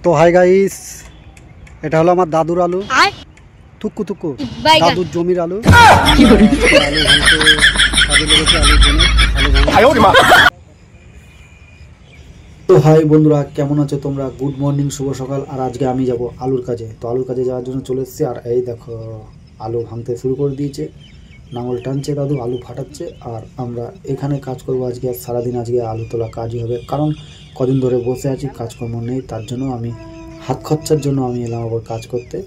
তো hi guys, এটা হলো আমার দাদুর আলু, থুকু থুকু দাদুর জমির আলু। তো হাই বন্ধুরা, কেমন আছো তোমরা? গুড মর্নিং, শুভ সকাল। আর আজকে আমি যাব আলুর কাজে। তো আলুর কাজে যাওয়ার জন্য চলে এসেছি। আর এই দেখো, আলু ভাঙতে শুরু করে দিয়েছে, নাঙল টানছে দাদু, আলু ফাটাচ্ছে। আর আমরা এখানে কাজ করব আজকে। আর সারাদিন আজকে আলু তোলা কাজই হবে, কারণ কদিন ধরে বসে আছি, কাজকর্ম নেই। তার জন্য আমি হাত খরচার জন্য আমি এলাম আবার কাজ করতে।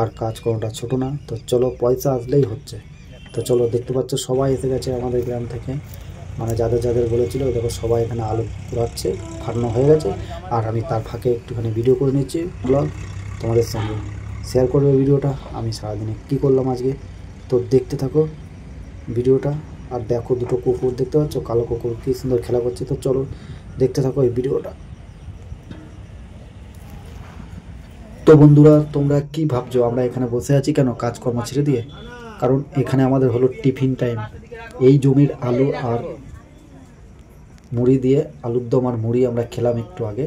আর কাজ করাটা ছোটো না, তো চলো, পয়সা আসলেই হচ্ছে। তো চলো, দেখতে পাচ্ছ সবাই এসে গেছে আমাদের গ্রাম থেকে, মানে যাদের যাদের বলেছিল। দেখো সবাই এখানে আলু পুরাচ্ছে, ফাটানো হয়ে গেছে। আর আমি তার ফাঁকে একটুখানি ভিডিও করে নিচ্ছি, ব্লগ তোমাদের সঙ্গে শেয়ার করবে ভিডিওটা, আমি সারাদিনে কী করলাম আজকে। তো দেখতে থাকো ভিডিওটা। আর দেখো, দুটো কুকুর দেখতে পাচ্ছ, কালো কুকুর, কী সুন্দর খেলা করছে। তো চলো দেখতে থাকো এই ভিডিওটা। তো বন্ধুরা, তোমরা কি ভাবছো আমরা এখানে বসে আছি কেন কাজকর্ম ছেড়ে দিয়ে? কারণ এখানে আমাদের হলো টিফিন টাইম। এই জমির আলু আর মুড়ি দিয়ে, আলুর দম আর মুড়ি আমরা খেলাম একটু আগে।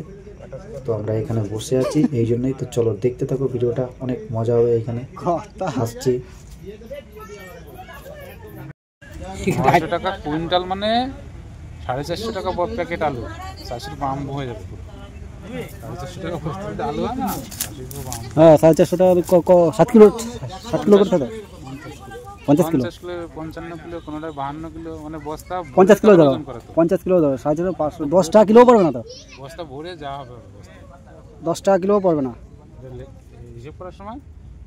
তো আমরা এখানে বসে আছি এই জন্যই। তো চলো দেখতে থাকো ভিডিওটা, অনেক মজা হবে এখানে, হাসছি। 500 টাকা কুইন্টাল মানে 450 টাকা পর প্যাকেট আলু। 400 পাম্প হয়ে যাবে পুরো। 450 টাকা বস্তা আলু হয় না, 400 পাম্প। হ্যাঁ, 450 টাকা 7 কিলো, 7 কিলো করে থাকে। 50 কিলো, 55 কিলো, কোনোটা 52 কিলো, মানে বস্তা 50 কিলো দাও, 50 কিলো দাও, 550, 10 টাকা কিলো পড়বে না তো? বস্তা ভরে যা হবে বস্তা 10 টাকা কিলো পড়বে না। হিসেব করার সময়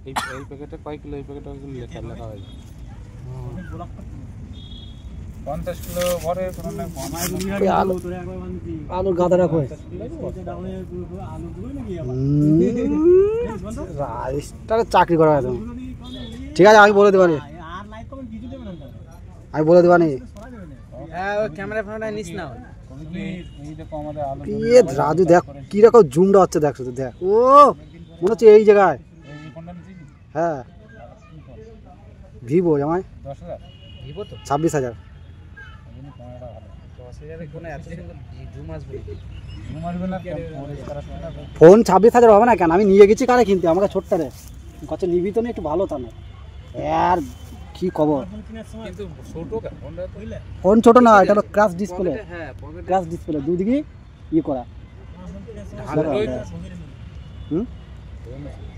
এই প্যাকেটে কয় কিলো, এই প্যাকেটে কয় কিলো লেখা হয়। 50 কিলো ভরে আলুর গাদা রাখো। চাকরি করা হয়, ঠিক আছে, আমি বলে দেবানি, আমি বলে দেবানি। রাজু দেখ কিরকম জুমটা হচ্ছে, দেখ শুধু দেখ। ও মনে হচ্ছে এই জায়গায়। হ্যাঁ, ভিভো জামাই 26,000। ফোন 26,000 হবে না কেন? আমি নিয়ে গেছি কারে কিনতে, আমাকে ছোট্টারে কাছে নিবি তো, একটু ভালো তা না। আর কি খবর? ফোন ছোট না, এটা হলো ক্রাশ ডিসপ্লে, ক্রাশ ডিসপ্লে, দুদিকে ইয়ে করা।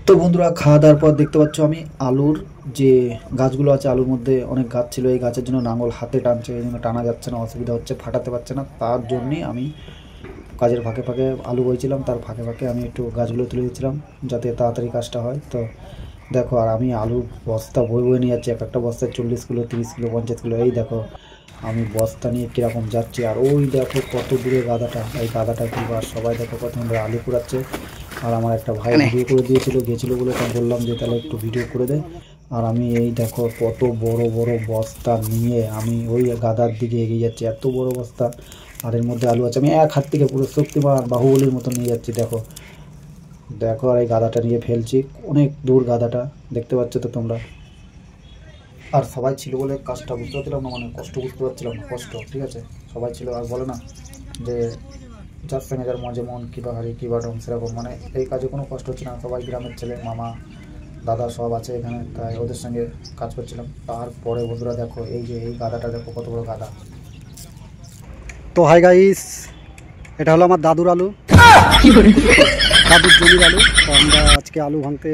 তো বন্ধুরা, খাওয়া দাওয়ার পর দেখতে পাচ্ছ আমি আলুর যে গাছগুলো আছে, আলুর মধ্যে অনেক গাছ ছিল, এই গাছের জন্য নাঙল হাতে টানছে, এই জন্য টানা যাচ্ছে না, অসুবিধা হচ্ছে, ফাটাতে পারছে না। তার জন্যই আমি কাজের ফাঁকে ফাঁকে আলু বইছিলাম, তার ফাঁকে ফাঁকে আমি একটু গাছগুলো তুলে দিচ্ছিলাম যাতে তাড়াতাড়ি কাজটা হয়। তো দেখো, আর আমি আলুর বস্তা বয়ে নিয়ে যাচ্ছি, এক একটা বস্তায় 40 কিলো, 30 কিলো, 50 কিলো। এই দেখো আমি বস্তা নিয়ে কীরকম যাচ্ছি। আর ওই দেখো কত দূরে গাদাটা, এই গাদাটা কি, আর সবাই দেখো কত আলু কুড়াচ্ছে। আর আমার একটা ভাই ভিডিও করে দিয়েছিল, গেছিলো বলে তাই বললাম যে তাহলে একটু ভিডিও করে দে। আর আমি এই দেখো কত বড় বড় বস্তা নিয়ে আমি ওই গাদার দিকে এগিয়ে যাচ্ছি, এত বড় বস্তা। আর এর মধ্যে আলু আছে, আমি এক হাত থেকে পুরো শক্তিমান বাহুবলীর মতো নিয়ে যাচ্ছি। দেখো দেখো, আর এই গাদাটা নিয়ে ফেলছি, অনেক দূর গাদাটা, দেখতে পাচ্ছ তো তোমরা। আর সবাই ছিল বলে কাজটা বুঝতে পারছিলাম না, মানে কষ্ট বুঝতে পারছিলাম না, কষ্ট, ঠিক আছে, সবাই ছিল। আর বলে না যে যার সঙ্গে যার মজে মন, কিবা হারি কিবা ডং, সেরকম, মানে এই কাজে কোনো কষ্ট হচ্ছে না। সবাই গ্রামের ছেলে, মামা দাদা সব আছে এখানে, তাই ওদের সঙ্গে কাজ করছিলাম। তারপরে বন্ধুরা দেখো, এই যে এই গাদাটা দেখো কত বড় গাদা। তো হাই গাইস, এটা হলো আমার দাদুর আলু, দাদুর জমির আলু। তো আমরা আজকে আলু ভাঙতে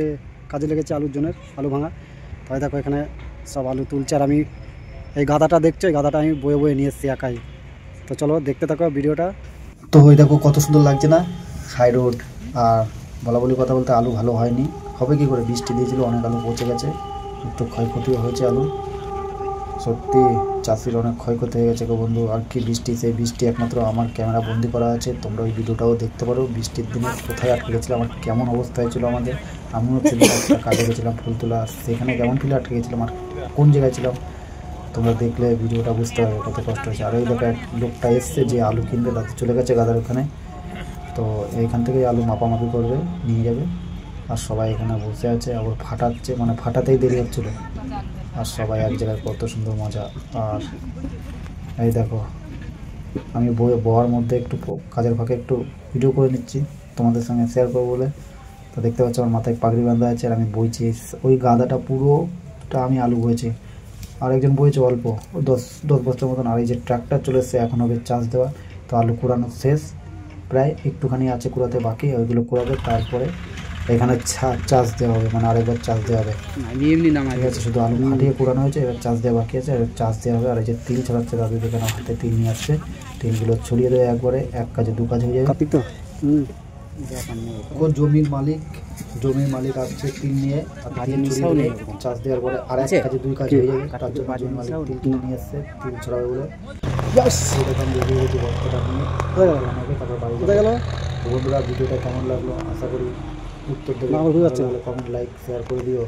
কাজে লেগেছি, আলুর জনের আলু ভাঙা। তাই দেখো এখানে সব আলু তুলছে, আর আমি এই গাদাটা দেখছো, এই গাদাটা আমি বয়ে বয়ে নিয়ে এসেছি একাই। তো চলো দেখতে থাকো ভিডিওটা। তো ওই দেখো কত সুন্দর লাগছে না, হাই রোড। আর বলা বলি কথা বলতে আলু ভালো হয়নি, হবে কি করে, বৃষ্টি দিয়েছিল, অনেক আলু পচে গেছে, একটু ক্ষয়ক্ষতিও হয়েছে আলু। সত্যি চাষির অনেক ক্ষয়ক্ষতি হয়ে গেছে গো বন্ধু। আর কি বৃষ্টি, সেই বৃষ্টি একমাত্র আমার ক্যামেরা বন্দি করা আছে, তোমরা ওই ভিডিওটাও দেখতে পারো। বৃষ্টির দিনে কোথায় আটকে গেছিলাম, আমার কেমন অবস্থা হয়েছিল আমাদের। আমিও একটা কাজে গেছিলাম ফুল তোলা, সেখানে কেমন ফিলে আটকে গেছিলাম, আর কোন জায়গায় ছিলাম, তোমরা দেখলে ভিডিওটা বুঝতে পারবে কত কষ্ট হয়েছে। আর এই দেখো এক লোকটা এসছে যে আলু কিনবে, দাদু চলে গেছে গাদার ওখানে। তো এইখান থেকেই আলু মাপামাপি করবে, নিয়ে যাবে। আর সবাই এখানে বসে আছে, আবার ফাটাচ্ছে, মানে ফাটাতেই দেরি হচ্ছিলো। আর সবাই এক জায়গায়, কত সুন্দর মজা। আর এই দেখো আমি বইয়ের মধ্যে একটু কাজের ফাঁকে একটু ভিডিও করে নিচ্ছি, তোমাদের সঙ্গে শেয়ার করবো বলে। তো দেখতে পাচ্ছ আমার মাথায় পাগড়ি বাঁধা আছে আর আমি বইছি, ওই গাদাটা পুরোটা আমি আলু বইছি, আর একজন বইছে অল্প, ও 10 বস্তার মতন। আর এই যে ট্রাক্টর চলে এসছে, এখন হবে চাষ দেওয়া। তো আলু কুড়ানো শেষ, প্রায় একটুখানি আছে কুড়াতে বাকি, ওইগুলো কুড়াবে, তারপরে এখানে চাষ দেওয়া হবে, মানে আরেকবার চাষ দেওয়া হবে। ঠিক আছে, শুধু আলু ফাটিয়ে কুড়ানো হয়েছে, এবার চাষ দেওয়া বাকি আছে, এবার চাষ দেওয়া হবে। আর এই যে তিল ছড়াচ্ছে দাদু, যেখানে হাতে তিল নিয়ে আসছে, তিলগুলো ছড়িয়ে দেবে একবারে, এক কাজে দু কাজ হয়ে যাবে। জমির মালিক আসছে তিল নিয়ে, চাষ দেওয়ার পরে আর এক কাজে দুই কাজ হয়ে যাবে। তার জন্য জমির মালিক তিল কিনে নিয়ে আসছে, তিল ছড়াবে বলে। তারপর বাড়ি গেল। বন্ধুরা ভিডিওটা কেমন লাগলো আশা করি উত্তর দেবে, কমেন্ট লাইক শেয়ার করে দিও।